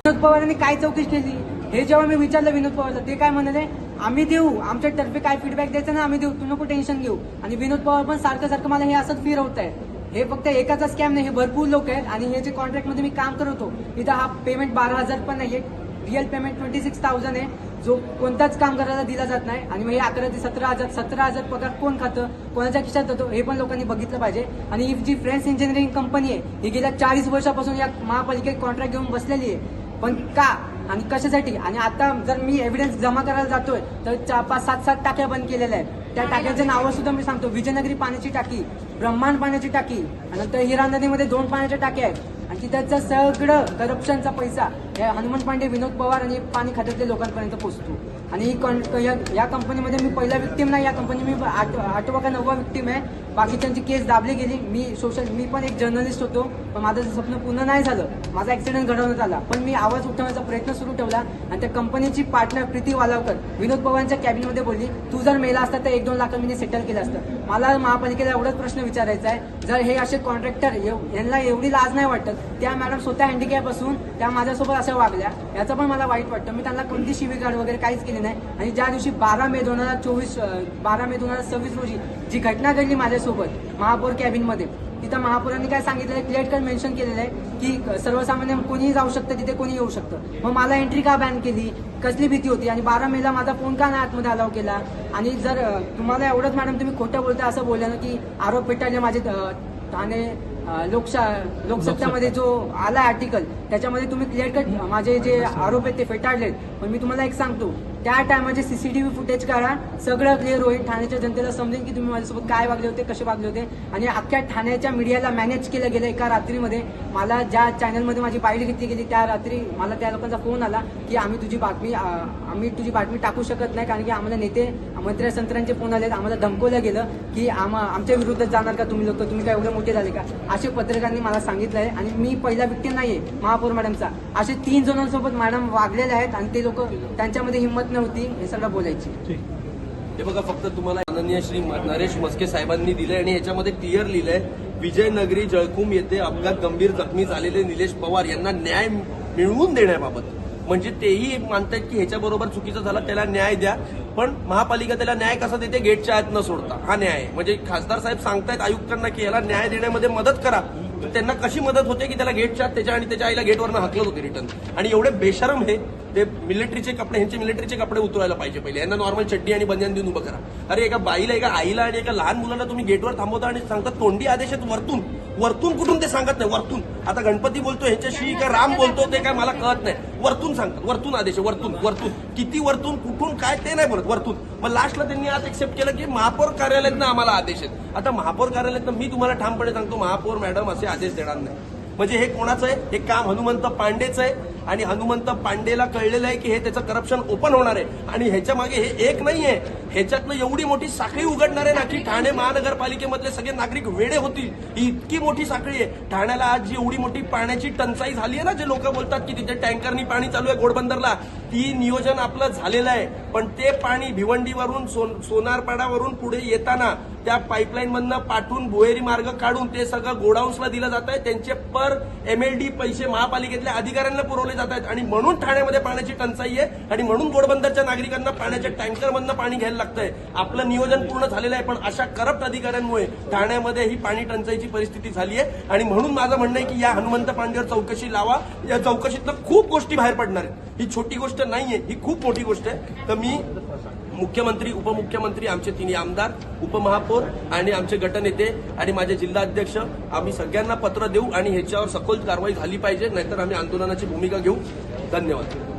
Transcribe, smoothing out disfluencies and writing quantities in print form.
विनोद पवारांनी काय चौकशी केली हे जेव्हा मी विचारलं विनोद पवारला, ते काय म्हणाले, आम्ही देऊ, आमच्यातर्फे काय फीडबॅक द्यायचा ना आम्ही देऊ, तू नको टेन्शन घेऊ. आणि विनोद पवार पण सारखं मला हे असंच फिरवत आहे. हे फक्त एकाचा स्कॅम नाही, हे भरपूर लोक आहेत. आणि हे जे कॉन्ट्रॅक्टमध्ये मी काम करत होतो इथं हा पेमेंट 12,000 पण नाहीये, रिअल पेमेंट 26,000 आहे, जो कोणताच काम करायला दिला जात नाही. आणि मग हे 11 ते 17,000 पगार कोण खातं, कोणाच्या खिशात जातो हे पण लोकांनी बघितलं पाहिजे. आणि ही जी फ्रेंड्स इंजिनिअरिंग कंपनी आहे ही गेल्या 40 वर्षापासून या महापालिकेत कॉन्ट्रॅक्ट घेऊन बसलेली आहे. पण का आणि कशासाठी? आणि आता जर मी एव्हिडन्स जमा करायला जातोय तर 5-7 टाक्या बंद केलेल्या आहेत. त्या टाक्याचे नावं सुद्धा मी सांगतो, विजयनगरी पाण्याची टाकी, ब्रह्मांड पाण्याची टाकी, आणि नंतर हिरा नदीमध्ये 2 पाण्याच्या टाक्या आहेत. आणि तिथं सगळं करप्शनचा पैसा या हनुमंत पांडे, विनोद पवार आणि पाणी खात्यातल्या लोकांपर्यंत पोहोचतो. आणि या कंपनीमध्ये मी पहिला विक्टीम नाही, या कंपनी मी 8वा का 9वा विक्टीम आहे. बाकीच्यांची केस दाबली गेली. मी पण एक जर्नलिस्ट होतो, पण माझं स्वप्न पूर्ण नाही झालं. माझा ऍक्सिडेंट घडवण्यात आला, पण मी आवाज उठवण्याचा प्रयत्न सुरू ठेवला. आणि त्या कंपनीची पार्टनर प्रीती वालावकर विनोद पवारांच्या कॅबिनमध्ये बोलली, तू जर मेला असता तर 1-2 लाख मी सेटल केलं असतं. मला महापालिकेला एवढाच प्रश्न विचारायचा आहे, जर हे असे कॉन्ट्रॅक्टर यांना एवढी लाज नाही वाटत, त्या मॅडम स्वतः हँडिकॅप असून त्या माझ्यासोबत अशा वागल्या, याचं पण मला वाईट वाटतं. मी त्यांना कोणती शिवीगाळ वगैरे काहीच केली नाही. आणि ज्या दिवशी 12 मे 2026 रोजी जी घटना घडली माझ्यासोबत महापौर कॅबिनमध्ये, तिथं महापौरांनी काय सांगितलं, क्लिअर कट मेन्शन केलेलं आहे की सर्वसामान्य कोणीही जाऊ शकतं, तिथे कोणी येऊ शकतं. मग मला एंट्री का बॅन केली, कसली भीती होती? आणि 12 मेला माझा फोन का नाही आतमध्ये अलाव केला? आणि जर तुम्हाला एवढंच मॅडम तुम्ही खोटं बोलता असं बोललं ना की आरोप फेटाळले माझे ठाणे लोकसत्तामध्ये जो आला आर्टिकल, त्याच्यामध्ये तुम्ही क्लिअर कट माझे जे आरोप आहेत ते फेटाळलेत. पण मी तुम्हाला एक सांगतो, त्या टायमाचे सीसीटीव्ही फुटेज काढा, सगळं क्लिअर होईल. ठाण्याच्या जनतेला समजेल की तुम्ही माझ्यासोबत काय वागले होते, कसे वागले होते. आणि अख्ख्या ठाण्याच्या मीडियाला मॅनेज केलं गेलं एका रात्रीमध्ये. मला ज्या चॅनलमध्ये माझी बाईट घेतली गेली त्या रात्री मला त्या लोकांचा फोन आला की आम्ही तुझी बातमी टाकू शकत नाही, कारण की आम्हाला नेते मंत्र्यांचे फोन आले, आम्हाला धमकवलं गेलं की आमच्या विरुद्ध जाणार का तुम्ही लोक, तुम्ही काय एवढे मोठे झाले का, असे पत्रकारांनी मला सांगितलं आहे. आणि मी पहिला विक्टीम नाहीये महापौर मॅडमचा, असे 3 जणांसोबत मॅडम वागलेले आहेत. आणि ते लोक, त्यांच्यामध्ये हिंमत नव्हती हे सगळं बोलायची. हे बघा, फक्त तुम्हाला माननीय श्री नरेश म्हस्के साहेबांनी दिलंय आणि याच्यामध्ये क्लिअर लिहिलंय, विजयनगरी जळकुम येथे अपघात गंभीर जखमी झालेले निलेश पवार यांना न्याय मिळवून देण्याबाबत. म्हणजे तेही मानतात की ह्याच्याबरोबर चुकीचं झालं, त्याला न्याय द्या. पण महापालिका त्याला न्याय कसा देते, गेटच्या आत न सोडता. हा न्याय म्हणजे खासदार साहेब सांगतायत आयुक्तांना की याला न्याय देण्यामध्ये मदत करा. त्यांना कशी मदत होते की त्याला गेटच्या त्याच्या आणि त्याच्या आईला गेटवरनं हकलत होते रिटर्न. आणि एवढे बेशरम हे ते मिलिटरीचे कपडे, ह्यांचे मिलिटरीचे कपडे उतरायला पाहिजे पहिले. यांना नॉर्मल चड्डी आणि बनियान देऊन उभं करा. अरे एका बाईला, एका आईला आणि एका लहान मुलाला तुम्ही गेटवर थांबवता आणि सांगता तोंडी आदेश आहेत वरतून कुठून ते सांगत नाही. वरतून आता गणपती बोलतो ह्याच्याशी का राम बोलतो ते काय मला कळत नाही. वरतून सांगतात, वरतून आदेश आहे, वरतून किती वरतून कुठून काय ते नाही बोलत, वरतून. मग लास्टला त्यांनी आज एक्सेप्ट केलं की महापौर कार्यालयातनं आम्हाला आदेश आहेत. आता महापौर कार्यालयातनं मी तुम्हाला ठामपणे सांगतो, महापौर मॅडम असे आदेश देणार नाही. म्हणजे हे कोणाचं आहे, हे काम हनुमंत पांडेचं आहे. आणि हनुमंत पांडेला कळलेलं आहे की हे त्याचं करप्शन ओपन होणार आहे. आणि ह्याच्या मागे हे एक नाहीये, ह्याच्यातनं एवढी मोठी साखळी उघडणार आहे ना की ठाणे महानगरपालिकेमधले सगळे नागरिक वेडे होतील. ही इतकी मोठी साखळी आहे. ठाण्याला आज जी एवढी मोठी पाण्याची टंचाई झाली आहे ना, जे लोक बोलतात की तिथे टँकरनी पाणी चालू आहे घोडबंदरला, ती नियोजन आपलं झालेलं आहे. पण ते पाणी भिवंडीवरून सोनारपाडावरून पुढे येताना त्या पाईपलाईन मधनं पाठवून भुहेरी मार्ग काढून ते सगळं गोडाऊन्सला दिलं जात आहे. त्यांचे पर MLD पैसे महापालिकेतल्या अधिकाऱ्यांना पुरवले जात आहेत. आणि म्हणून ठाण्यामध्ये पाण्याची टंचाई आहे. आणि म्हणून घोडबंदरच्या नागरिकांना पाण्याच्या टँकरमधनं पाणी घ्यायला लागतंय. आपलं नियोजन पूर्ण झालेलं आहे, पण अशा करप्ट अधिकाऱ्यांमुळे ठाण्यामध्ये ही पाणी टंचाईची परिस्थिती झाली आहे. आणि म्हणून माझं म्हणणं आहे की या हनुमंत पांडेवर चौकशी लावा. या चौकशीतनं खूप गोष्टी बाहेर पडणार आहेत. ही छोटी गोष्ट नाहीये, ही खूप मोठी गोष्ट आहे. तर मी मुख्यमंत्री, उपमुख्यमंत्री, आमचे 3 आमदार, उपमहापौर आणि आमचे गटनेते आणि माझे जिल्हाध्यक्ष, आम्ही सगळ्यांना पत्र देऊ आणि ह्याच्यावर सखोल कारवाई झाली पाहिजे, नाहीतर आम्ही आंदोलनाची भूमिका घेऊ. धन्यवाद.